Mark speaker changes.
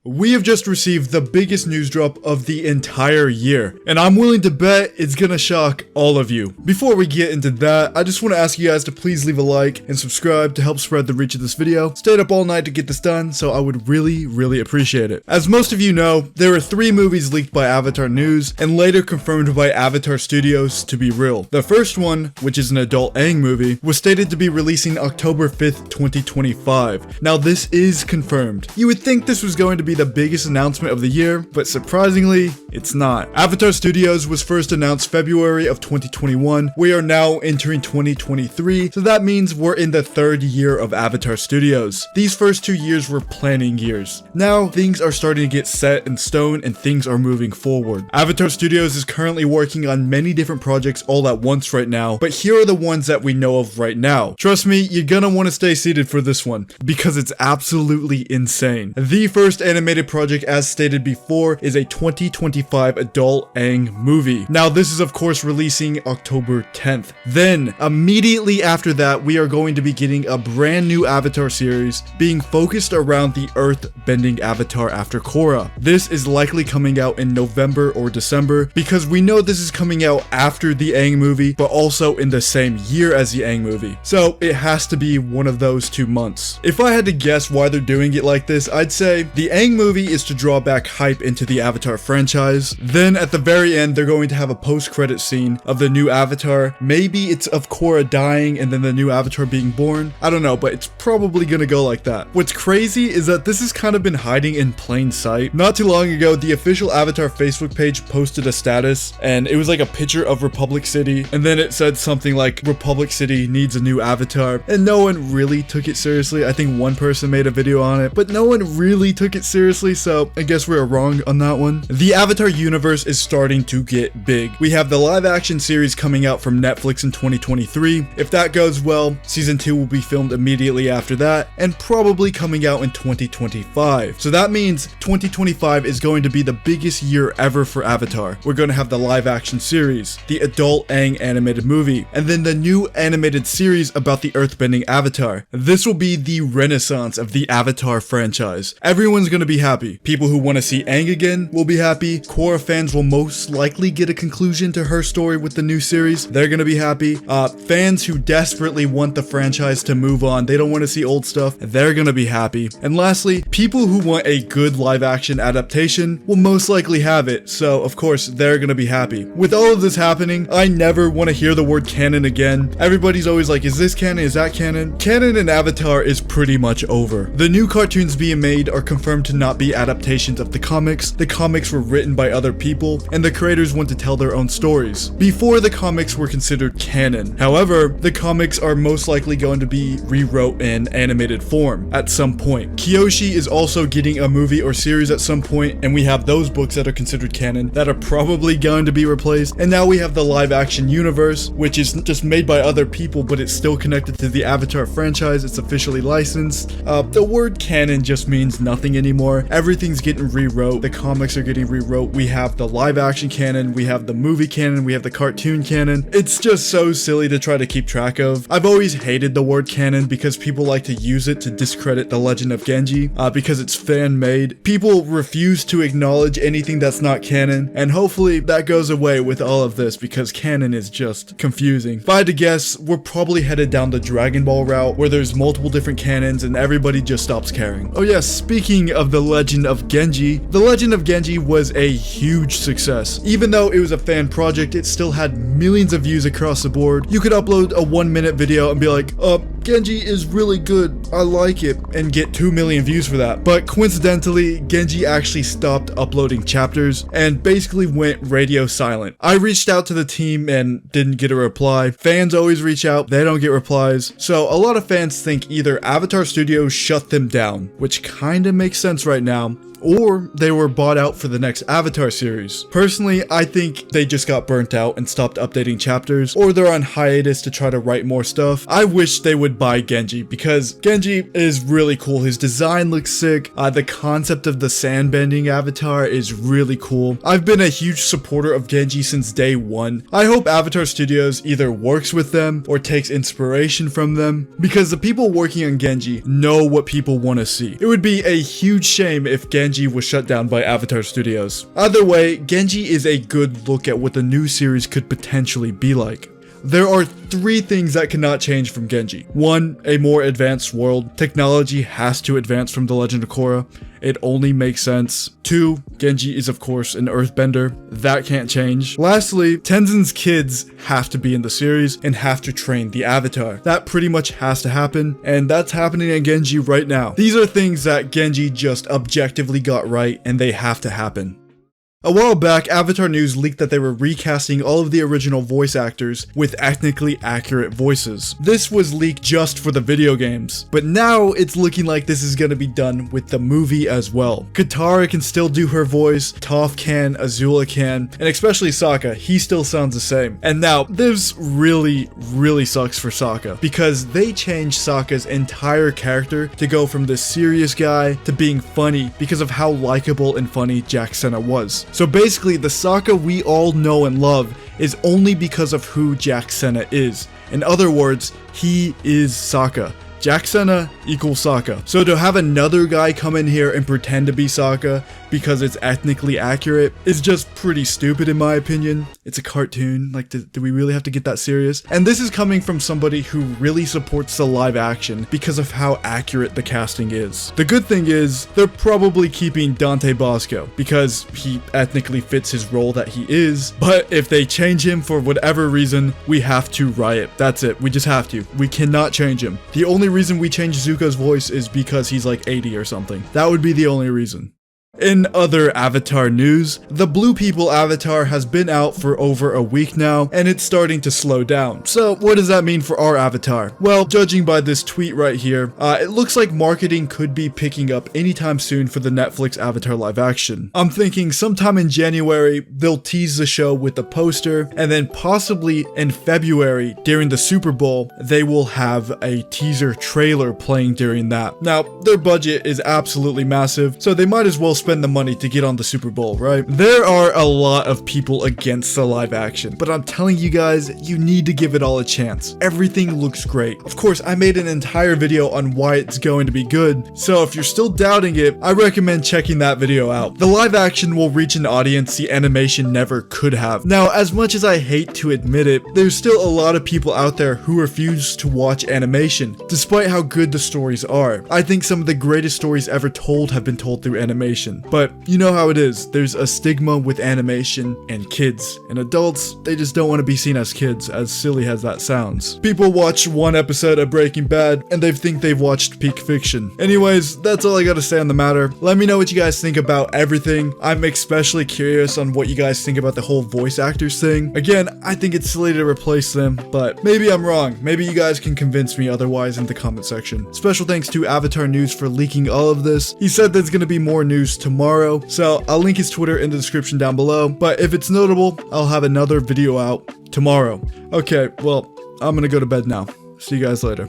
Speaker 1: We have just received the biggest news drop of the entire year, and I'm willing to bet it's gonna shock all of you. Before we get into that, I just want to ask you guys to please leave a like and subscribe to help spread the reach of this video. Stayed up all night to get this done, so I would really appreciate it. As most of you know, there were 3 movies leaked by Avatar News and later confirmed by Avatar Studios to be real. The first one, which is an adult Aang movie, was stated to be releasing October 5th, 2025. Now this is confirmed. You would think this was going to be the biggest announcement of the year, but surprisingly, it's not. Avatar Studios was first announced February of 2021. We are now entering 2023, so that means we're in the 3rd year of Avatar Studios. These first 2 years were planning years. Now, things are starting to get set in stone and things are moving forward. Avatar Studios is currently working on many different projects all at once right now, but here are the ones that we know of right now. Trust me, you're gonna want to stay seated for this one, because it's absolutely insane. The first animated project, as stated before, is a 2025 adult Aang movie. Now this is of course releasing October 10th. Then immediately after that, we are going to be getting a brand new Avatar series being focused around the Earthbending Avatar after Korra. This is likely coming out in November or December, because we know this is coming out after the Aang movie but also in the same year as the Aang movie, so it has to be one of those 2 months. If I had to guess why they're doing it like this, I'd say the Aang movie is to draw back hype into the Avatar franchise. Then at the very end, they're going to have a post-credit scene of the new Avatar. Maybe it's of Korra dying and then the new Avatar being born. I don't know, but it's probably gonna go like that. What's crazy is that this has kind of been hiding in plain sight. Not too long ago, the official Avatar Facebook page posted a status, and it was like a picture of Republic City, and then it said something like, Republic City needs a new Avatar, and no one really took it seriously. I think one person made a video on it, but no one really took it seriously, so I guess we were wrong on that one. The Avatar universe is starting to get big. We have the live action series coming out from Netflix in 2023. If that goes well, season 2 will be filmed immediately after that, and probably coming out in 2025. So that means 2025 is going to be the biggest year ever for Avatar. We're going to have the live action series, the adult Aang animated movie, and then the new animated series about the Earthbending Avatar. This will be the renaissance of the Avatar franchise. Everyone's going to be happy. People who want to see Aang again will be happy. Korra fans will most likely get a conclusion to her story with the new series. They're going to be happy. Fans who desperately want the franchise to move on, they don't want to see old stuff, they're going to be happy. And lastly, people who want a good live action adaptation will most likely have it, so of course they're going to be happy. With all of this happening, I never want to hear the word canon again. Everybody's always like, is this canon? Is that canon? Canon in Avatar is pretty much over. The new cartoons being made are confirmed to not be adaptations of the comics. The comics were written by other people, and the creators want to tell their own stories. Before, the comics were considered canon. However, the comics are most likely going to be rewrote in animated form at some point. Kyoshi is also getting a movie or series at some point, and we have those books that are considered canon that are probably going to be replaced. And now we have the live action universe, which is just made by other people, but it's still connected to the Avatar franchise. It's officially licensed. The word canon just means nothing anymore. Everything's getting rewrote. The comics are getting rewrote. We have the live action canon, we have the movie canon, we have the cartoon canon. It's just so silly to try to keep track of. I've always hated the word canon because people like to use it to discredit the legend of Genji, because it's fan-made. People refuse to acknowledge anything that's not canon, and hopefully that goes away with all of this because canon is just confusing. If I had to guess, we're probably headed down the Dragon Ball route where there's multiple different canons and everybody just stops caring. Oh yeah, speaking of the legend of Genji, the legend of Genji was a huge success. Even though it was a fan project, it still had millions of views across the board. You could upload a 1-minute video and be like, Genji is really good, I like it, and get 2 million views for that. But coincidentally, Genji actually stopped uploading chapters and basically went radio silent. I reached out to the team and didn't get a reply. Fans always reach out, they don't get replies. So a lot of fans think either Avatar Studios shut them down, which kinda makes sense right now, or they were bought out for the next Avatar series. Personally, I think they just got burnt out and stopped updating chapters, or they're on hiatus to try to write more stuff. I wish they would buy Genji, because Genji is really cool. His design looks sick. The concept of the sandbending avatar is really cool. I've been a huge supporter of Genji since day one. I hope Avatar Studios either works with them or takes inspiration from them, because the people working on Genji know what people want to see. It would be a huge shame if Genji Genji was shut down by Avatar Studios. Either way, Genji is a good look at what the new series could potentially be like. There are 3 things that cannot change from Genji. 1, a more advanced world. Technology has to advance from The Legend of Korra. It only makes sense. 2, Genji is of course an earthbender. That can't change. Lastly, Tenzin's kids have to be in the series and have to train the Avatar. That pretty much has to happen, and that's happening in Genji right now. These are things that Genji just objectively got right, and they have to happen. A while back, Avatar News leaked that they were recasting all of the original voice actors with ethnically accurate voices. This was leaked just for the video games, but now it's looking like this is gonna be done with the movie as well. Katara can still do her voice, Toph can, Azula can, and especially Sokka, he still sounds the same. And now, this really sucks for Sokka, because they changed Sokka's entire character to go from this serious guy to being funny because of how likable and funny Jack Senna was. So basically, the Sokka we all know and love is only because of who Jack Senna is. In other words, he is Sokka. Jack Senna equals Sokka. So to have another guy come in here and pretend to be Sokka because it's ethnically accurate is just pretty stupid in my opinion. It's a cartoon, like do we really have to get that serious? And this is coming from somebody who really supports the live action because of how accurate the casting is. The good thing is, they're probably keeping Dante Bosco because he ethnically fits his role that he is, but if they change him for whatever reason, we have to riot. That's it, we just have to. We cannot change him. The only reason we change Zuko's voice is because he's like 80 or something. That would be the only reason. In other Avatar news, the Blue People Avatar has been out for over a week now, and it's starting to slow down. So what does that mean for our Avatar? Well, judging by this tweet right here, it looks like marketing could be picking up anytime soon for the Netflix Avatar live action. I'm thinking sometime in January, they'll tease the show with a poster, and then possibly in February, during the Super Bowl, they will have a teaser trailer playing during that. Now, their budget is absolutely massive, so they might as well spend the money to get on the Super Bowl, right? There are a lot of people against the live action, but I'm telling you guys, you need to give it all a chance. Everything looks great. Of course, I made an entire video on why it's going to be good, so if you're still doubting it, I recommend checking that video out. The live action will reach an audience the animation never could have. Now, as much as I hate to admit it, there's still a lot of people out there who refuse to watch animation, despite how good the stories are. I think some of the greatest stories ever told have been told through animation. But you know how it is, there's a stigma with animation and kids, and adults, they just don't want to be seen as kids, as silly as that sounds. People watch one episode of Breaking Bad, and they think they've watched peak fiction. Anyways, that's all I gotta say on the matter. Let me know what you guys think about everything. I'm especially curious on what you guys think about the whole voice actors thing. Again, I think it's silly to replace them, but maybe I'm wrong. Maybe you guys can convince me otherwise in the comment section. Special thanks to Avatar News for leaking all of this. He said there's gonna be more news tomorrow, so I'll link his Twitter in the description down below, but if it's notable, I'll have another video out tomorrow. Okay, well, I'm gonna go to bed now. See you guys later.